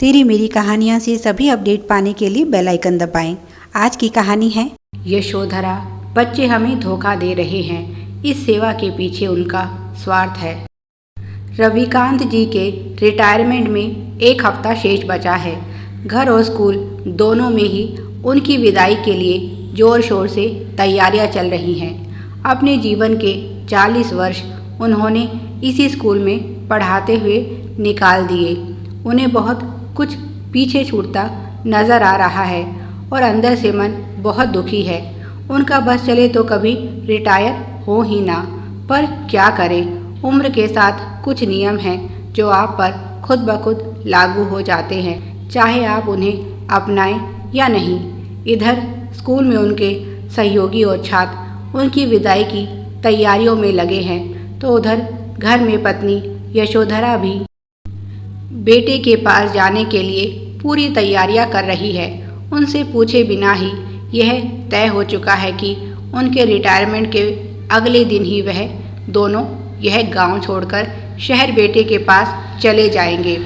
तेरी मेरी कहानियाँ से सभी अपडेट पाने के लिए बेल आइकन दबाएं। आज की कहानी है यशोधरा। बच्चे हमें धोखा दे रहे हैं, इस सेवा के पीछे उनका स्वार्थ है। रविकांत जी के रिटायरमेंट में एक हफ्ता शेष बचा है। घर और स्कूल दोनों में ही उनकी विदाई के लिए जोर शोर से तैयारियां चल रही हैं। अपने जीवन के 40 वर्ष उन्होंने इसी स्कूल में पढ़ाते हुए निकाल दिए। उन्हें बहुत कुछ पीछे छूटता नज़र आ रहा है और अंदर से मन बहुत दुखी है। उनका बस चले तो कभी रिटायर हो ही ना, पर क्या करें, उम्र के साथ कुछ नियम हैं जो आप पर खुद ब खुद लागू हो जाते हैं, चाहे आप उन्हें अपनाएं या नहीं। इधर स्कूल में उनके सहयोगी और छात्र उनकी विदाई की तैयारियों में लगे हैं, तो उधर घर में पत्नी यशोधरा भी बेटे के पास जाने के लिए पूरी तैयारियां कर रही है। उनसे पूछे बिना ही यह तय हो चुका है कि उनके रिटायरमेंट के अगले दिन ही वह दोनों यह गांव छोड़कर शहर बेटे के पास चले जाएंगे।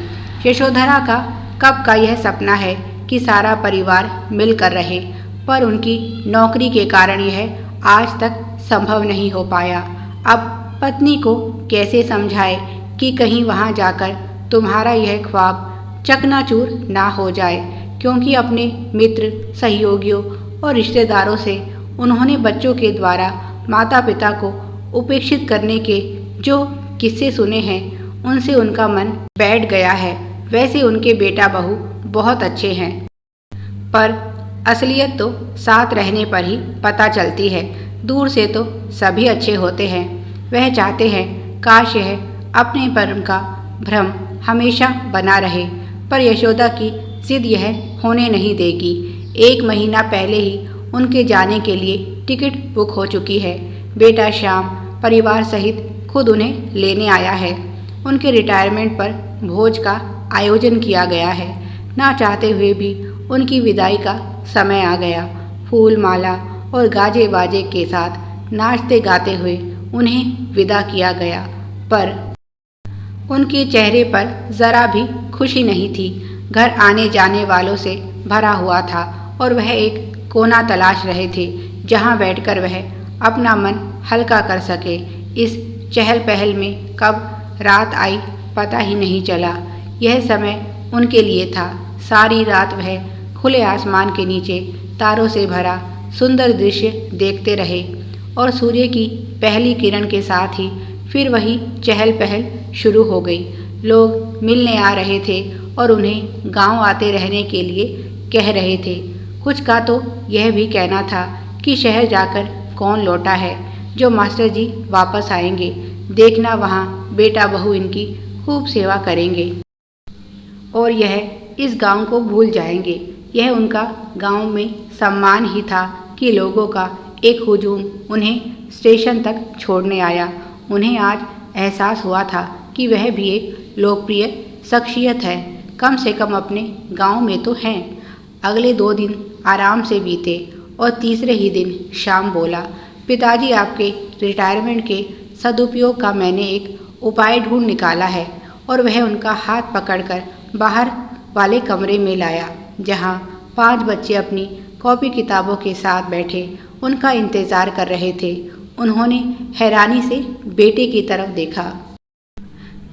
यशोधरा का कब का यह सपना है कि सारा परिवार मिलकर रहे, पर उनकी नौकरी के कारण यह आज तक संभव नहीं हो पाया। अब पत्नी को कैसे समझाए कि कहीं वहां जाकर तुम्हारा यह ख्वाब चकनाचूर ना हो जाए, क्योंकि अपने मित्र, सहयोगियों और रिश्तेदारों से उन्होंने बच्चों के द्वारा माता पिता को उपेक्षित करने के जो किस्से सुने हैं, उनसे उनका मन बैठ गया है। वैसे उनके बेटा बहू बहुत अच्छे हैं, पर असलियत तो साथ रहने पर ही पता चलती है। दूर से तो सभी अच्छे होते हैं। वह चाहते हैं काश यह अपने परम का भ्रम हमेशा बना रहे, पर यशोदा की जिद यह होने नहीं देगी। 1 महीना पहले ही उनके जाने के लिए टिकट बुक हो चुकी है। बेटा श्याम परिवार सहित खुद उन्हें लेने आया है। उनके रिटायरमेंट पर भोज का आयोजन किया गया है। ना चाहते हुए भी उनकी विदाई का समय आ गया। फूल माला और गाजे बाजे के साथ नाचते गाते हुए उन्हें विदा किया गया, पर उनके चेहरे पर जरा भी खुशी नहीं थी। घर आने जाने वालों से भरा हुआ था और वह एक कोना तलाश रहे थे जहां बैठकर वह अपना मन हल्का कर सके। इस चहल पहल में कब रात आई पता ही नहीं चला। यह समय उनके लिए था। सारी रात वह खुले आसमान के नीचे तारों से भरा सुंदर दृश्य देखते रहे और सूर्य की पहली किरण के साथ ही फिर वही चहल पहल शुरू हो गई। लोग मिलने आ रहे थे और उन्हें गांव आते रहने के लिए कह रहे थे। कुछ का तो यह भी कहना था कि शहर जाकर कौन लौटा है, जो मास्टर जी वापस आएंगे, देखना वहाँ बेटा बहू इनकी खूब सेवा करेंगे और यह इस गांव को भूल जाएंगे। यह उनका गांव में सम्मान ही था कि लोगों का एक हुजूम उन्हें स्टेशन तक छोड़ने आया। उन्हें आज एहसास हुआ था कि वह भी एक लोकप्रिय शख्सियत है, कम से कम अपने गांव में तो हैं। अगले 2 दिन आराम से बीते और तीसरे ही दिन शाम बोला, पिताजी आपके रिटायरमेंट के सदुपयोग का मैंने एक उपाय ढूंढ निकाला है। और वह उनका हाथ पकड़कर बाहर वाले कमरे में लाया, जहां 5 बच्चे अपनी कॉपी किताबों के साथ बैठे उनका इंतज़ार कर रहे थे। उन्होंने हैरानी से बेटे की तरफ देखा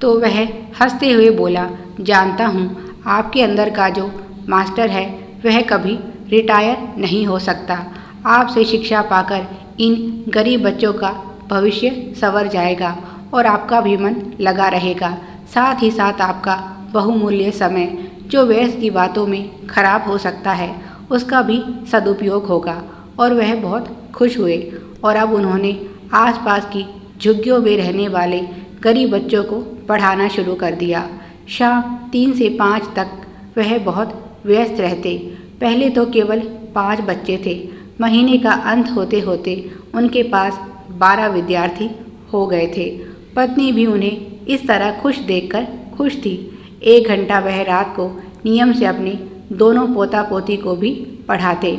तो वह हंसते हुए बोला, जानता हूँ आपके अंदर का जो मास्टर है वह कभी रिटायर नहीं हो सकता। आपसे शिक्षा पाकर इन गरीब बच्चों का भविष्य संवर जाएगा और आपका भी मन लगा रहेगा। साथ ही साथ आपका बहुमूल्य समय जो व्यर्थ की बातों में खराब हो सकता है, उसका भी सदुपयोग होगा। और वह बहुत खुश हुए और अब उन्होंने आसपास की झुग्गियों में रहने वाले गरीब बच्चों को पढ़ाना शुरू कर दिया। शाम 3 से 5 तक वह बहुत व्यस्त रहते। पहले तो केवल 5 बच्चे थे। महीने का अंत होते होते उनके पास 12 विद्यार्थी हो गए थे। पत्नी भी उन्हें इस तरह खुश देखकर खुश थी। 1 घंटा वह रात को नियम से अपने दोनों पोता पोती को भी पढ़ाते।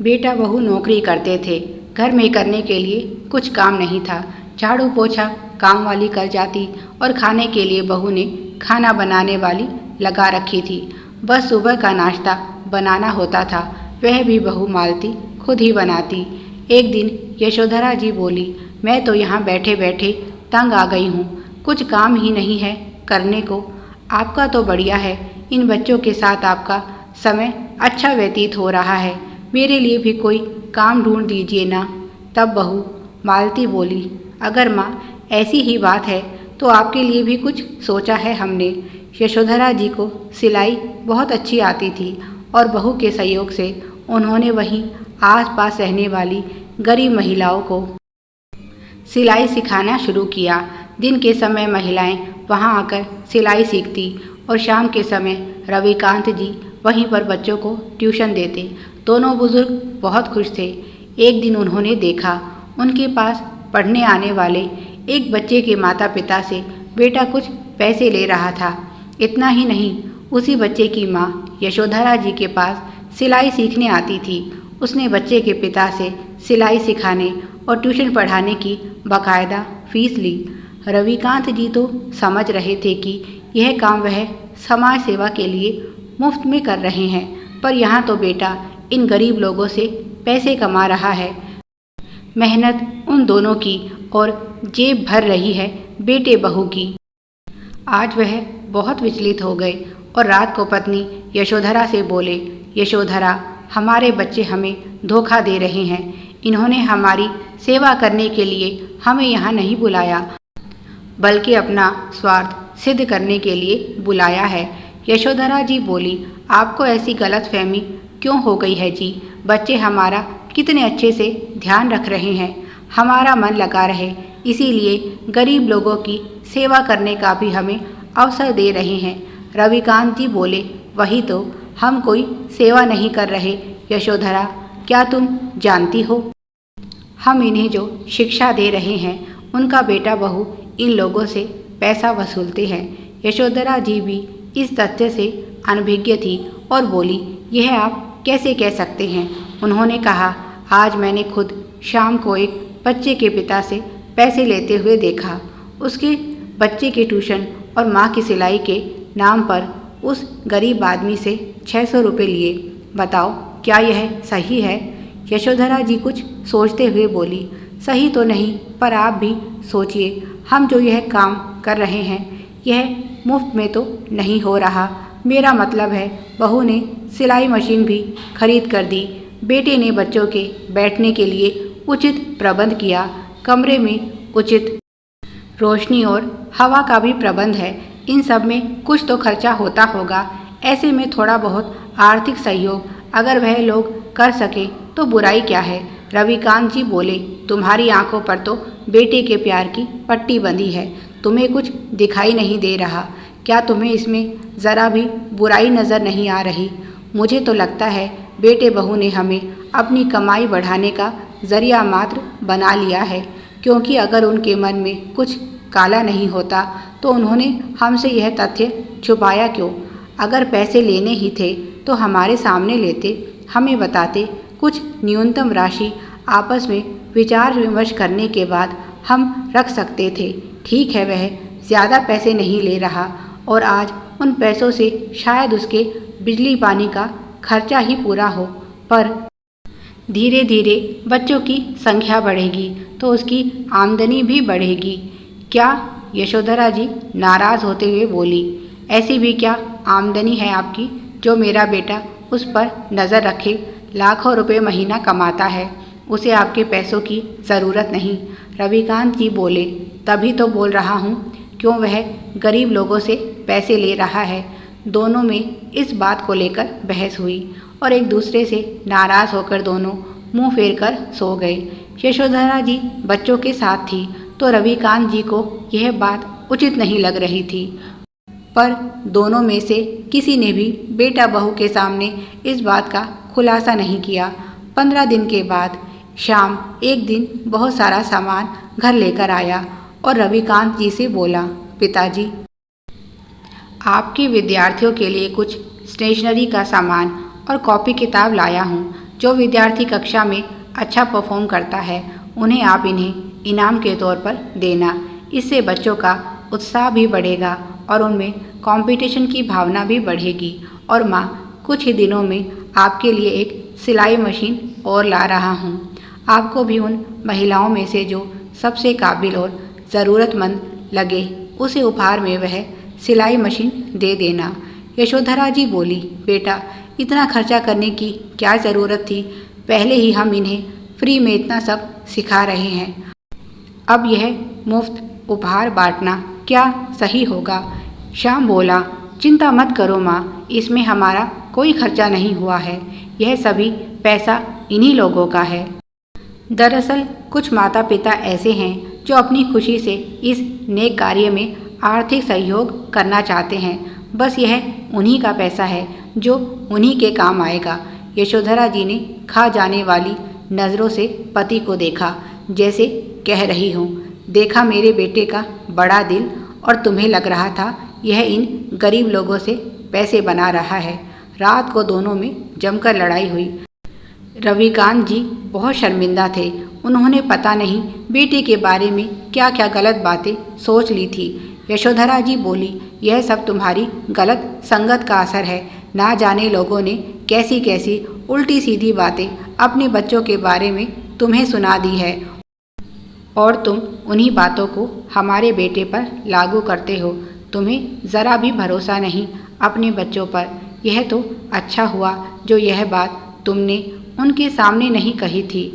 बेटा बहू नौकरी करते थे। घर में करने के लिए कुछ काम नहीं था। झाड़ू पोछा काम वाली कर जाती और खाने के लिए बहू ने खाना बनाने वाली लगा रखी थी। बस सुबह का नाश्ता बनाना होता था, वह भी बहू मालती खुद ही बनाती। एक दिन यशोधरा जी बोली, मैं तो यहाँ बैठे बैठे तंग आ गई हूँ, कुछ काम ही नहीं है करने को। आपका तो बढ़िया है, इन बच्चों के साथ आपका समय अच्छा व्यतीत हो रहा है, मेरे लिए भी कोई काम ढूंढ दीजिए ना। तब बहू मालती बोली, अगर माँ ऐसी ही बात है तो आपके लिए भी कुछ सोचा है हमने। यशोधरा जी को सिलाई बहुत अच्छी आती थी और बहू के सहयोग से उन्होंने वहीं आसपास रहने वाली गरीब महिलाओं को सिलाई सिखाना शुरू किया। दिन के समय महिलाएं वहां आकर सिलाई सीखती और शाम के समय रविकांत जी वहीं पर बच्चों को ट्यूशन देते। दोनों बुजुर्ग बहुत खुश थे। एक दिन उन्होंने देखा, उनके पास पढ़ने आने वाले एक बच्चे के माता पिता से बेटा कुछ पैसे ले रहा था। इतना ही नहीं, उसी बच्चे की माँ यशोधरा जी के पास सिलाई सीखने आती थी। उसने बच्चे के पिता से सिलाई सिखाने और ट्यूशन पढ़ाने की बाकायदा फीस ली। रविकांत जी तो समझ रहे थे कि यह काम वह समाज सेवा के लिए मुफ्त में कर रहे हैं, पर यहाँ तो बेटा इन गरीब लोगों से पैसे कमा रहा है। मेहनत उन दोनों की और जेब भर रही है बेटे बहू की। आज वह बहुत विचलित हो गए और रात को पत्नी यशोधरा से बोले, यशोधरा, हमारे बच्चे हमें धोखा दे रहे हैं। इन्होंने हमारी सेवा करने के लिए हमें यहाँ नहीं बुलाया, बल्कि अपना स्वार्थ सिद्ध करने के लिए बुलाया है। यशोधरा जी बोली, आपको ऐसी गलतफहमी क्यों हो गई है जी? बच्चे हमारा कितने अच्छे से ध्यान रख रहे हैं, हमारा मन लगा रहे, इसीलिए गरीब लोगों की सेवा करने का भी हमें अवसर दे रहे हैं। रविकांत जी बोले, वही तो, हम कोई सेवा नहीं कर रहे यशोधरा, क्या तुम जानती हो? हम इन्हें जो शिक्षा दे रहे हैं उनका बेटा बहू इन लोगों से पैसा वसूलते हैं। यशोधरा जी भी इस तथ्य से अनभिज्ञ थी और बोली, यह आप कैसे कह सकते हैं? उन्होंने कहा, आज मैंने खुद शाम को एक बच्चे के पिता से पैसे लेते हुए देखा। उसके बच्चे के ट्यूशन और माँ की सिलाई के नाम पर उस गरीब आदमी से 600 रुपये लिए। बताओ, क्या यह सही है? यशोधरा जी कुछ सोचते हुए बोली, सही तो नहीं, पर आप भी सोचिए, हम जो यह काम कर रहे हैं यह मुफ्त में तो नहीं हो रहा। मेरा मतलब है, बहू ने सिलाई मशीन भी खरीद कर दी, बेटे ने बच्चों के बैठने के लिए उचित प्रबंध किया, कमरे में उचित रोशनी और हवा का भी प्रबंध है। इन सब में कुछ तो खर्चा होता होगा। ऐसे में थोड़ा बहुत आर्थिक सहयोग अगर वह लोग कर सके तो बुराई क्या है? रविकांत जी बोले, तुम्हारी आंखों पर तो बेटे के प्यार की पट्टी बंधी है, तुम्हें कुछ दिखाई नहीं दे रहा। क्या तुम्हें इसमें ज़रा भी बुराई नज़र नहीं आ रही? मुझे तो लगता है बेटे बहू ने हमें अपनी कमाई बढ़ाने का ज़रिया मात्र बना लिया है, क्योंकि अगर उनके मन में कुछ काला नहीं होता तो उन्होंने हमसे यह तथ्य छुपाया क्यों? अगर पैसे लेने ही थे तो हमारे सामने लेते, हमें बताते, कुछ न्यूनतम राशि आपस में विचार विमर्श करने के बाद हम रख सकते थे। ठीक है, वह ज़्यादा पैसे नहीं ले रहा और आज उन पैसों से शायद उसके बिजली पानी का खर्चा ही पूरा हो, पर धीरे धीरे बच्चों की संख्या बढ़ेगी तो उसकी आमदनी भी बढ़ेगी। क्या? यशोधरा जी नाराज़ होते हुए बोली, ऐसी भी क्या आमदनी है आपकी जो मेरा बेटा उस पर नज़र रखे? लाखों रुपए महीना कमाता है, उसे आपके पैसों की ज़रूरत नहीं। रविकांत जी बोले, तभी तो बोल रहा हूँ, क्यों वह गरीब लोगों से पैसे ले रहा है। दोनों में इस बात को लेकर बहस हुई और एक दूसरे से नाराज़ होकर दोनों मुंह फेर कर सो गए। यशोधरा जी बच्चों के साथ थी तो रविकांत जी को यह बात उचित नहीं लग रही थी, पर दोनों में से किसी ने भी बेटा बहू के सामने इस बात का खुलासा नहीं किया। 15 दिन के बाद शाम एक दिन बहुत सारा सामान घर लेकर आया और रविकांत जी से बोला, पिताजी, आपके विद्यार्थियों के लिए कुछ स्टेशनरी का सामान और कॉपी किताब लाया हूँ। जो विद्यार्थी कक्षा में अच्छा परफॉर्म करता है उन्हें आप इन्हें इनाम के तौर पर देना। इससे बच्चों का उत्साह भी बढ़ेगा और उनमें कंपटीशन की भावना भी बढ़ेगी। और माँ, कुछ ही दिनों में आपके लिए एक सिलाई मशीन और ला रहा हूँ। आपको भी उन महिलाओं में से जो सबसे काबिल और ज़रूरतमंद लगे उसे उपहार में वह सिलाई मशीन दे देना। यशोधरा जी बोली, बेटा, इतना खर्चा करने की क्या ज़रूरत थी? पहले ही हम इन्हें फ्री में इतना सब सिखा रहे हैं, अब यह मुफ्त उपहार बांटना क्या सही होगा? श्याम बोला, चिंता मत करो माँ, इसमें हमारा कोई खर्चा नहीं हुआ है। यह सभी पैसा इन्हीं लोगों का है। दरअसल कुछ माता पिता ऐसे हैं जो अपनी खुशी से इस नेक कार्य में आर्थिक सहयोग करना चाहते हैं। बस यह उन्हीं का पैसा है जो उन्हीं के काम आएगा। यशोधरा जी ने खा जाने वाली नज़रों से पति को देखा, जैसे कह रही हूँ, देखा मेरे बेटे का बड़ा दिल, और तुम्हें लग रहा था यह इन गरीब लोगों से पैसे बना रहा है। रात को दोनों में जमकर लड़ाई हुई। रविकांत जी बहुत शर्मिंदा थे। उन्होंने पता नहीं बेटे के बारे में क्या क्या गलत बातें सोच ली थी। यशोधरा जी बोली, यह सब तुम्हारी गलत संगत का असर है। ना जाने लोगों ने कैसी कैसी उल्टी सीधी बातें अपने बच्चों के बारे में तुम्हें सुना दी है, और तुम उन्हीं बातों को हमारे बेटे पर लागू करते हो। तुम्हें ज़रा भी भरोसा नहीं अपने बच्चों पर। यह तो अच्छा हुआ जो यह बात तुमने उनके सामने नहीं कही थी,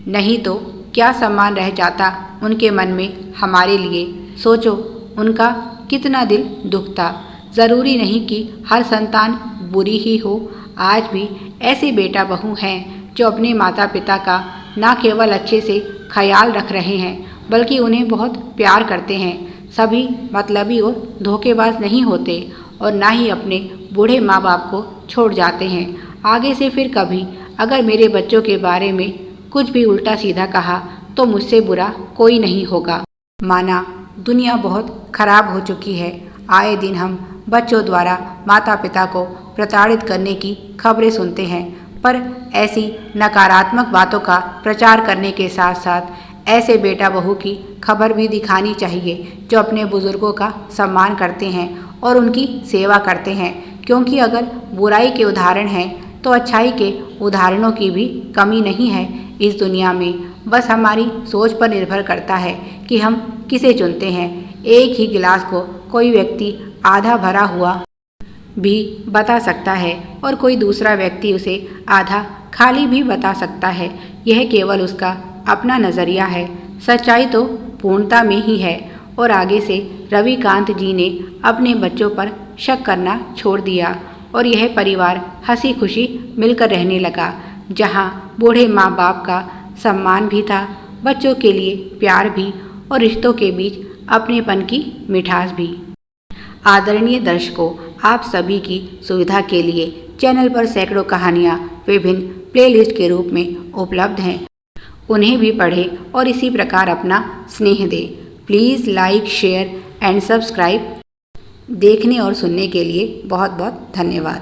नहीं तो क्या सम्मान रह जाता उनके मन में हमारे लिए। सोचो उनका कितना दिल दुखता। ज़रूरी नहीं कि हर संतान बुरी ही हो। आज भी ऐसे बेटा बहू हैं जो अपने माता पिता का न केवल अच्छे से ख्याल रख रहे हैं, बल्कि उन्हें बहुत प्यार करते हैं। सभी मतलबी और धोखेबाज नहीं होते, और ना ही अपने बूढ़े माँ बाप को छोड़ जाते हैं। आगे से फिर कभी अगर मेरे बच्चों के बारे में कुछ भी उल्टा सीधा कहा तो मुझसे बुरा कोई नहीं होगा। माना दुनिया बहुत खराब हो चुकी है। आए दिन हम बच्चों द्वारा माता पिता को प्रताड़ित करने की खबरें सुनते हैं, पर ऐसी नकारात्मक बातों का प्रचार करने के साथ साथ ऐसे बेटा बहू की खबर भी दिखानी चाहिए जो अपने बुजुर्गों का सम्मान करते हैं और उनकी सेवा करते हैं। क्योंकि अगर बुराई के उदाहरण हैं तो अच्छाई के उदाहरणों की भी कमी नहीं है इस दुनिया में। बस हमारी सोच पर निर्भर करता है कि हम किसे चुनते हैं। एक ही गिलास को कोई व्यक्ति आधा भरा हुआ भी बता सकता है और कोई दूसरा व्यक्ति उसे आधा खाली भी बता सकता है। यह केवल उसका अपना नज़रिया है। सच्चाई तो पूर्णता में ही है। और आगे से रविकांत जी ने अपने बच्चों पर शक करना छोड़ दिया और यह परिवार हंसी खुशी मिलकर रहने लगा, जहाँ बूढ़े माँ बाप का सम्मान भी था, बच्चों के लिए प्यार भी और रिश्तों के बीच अपनेपन की मिठास भी। आदरणीय दर्शकों, आप सभी की सुविधा के लिए चैनल पर सैकड़ों कहानियाँ विभिन्न प्लेलिस्ट के रूप में उपलब्ध हैं। उन्हें भी पढ़ें और इसी प्रकार अपना स्नेह दें। Please like, share and subscribe. देखने और सुनने के लिए बहुत बहुत धन्यवाद।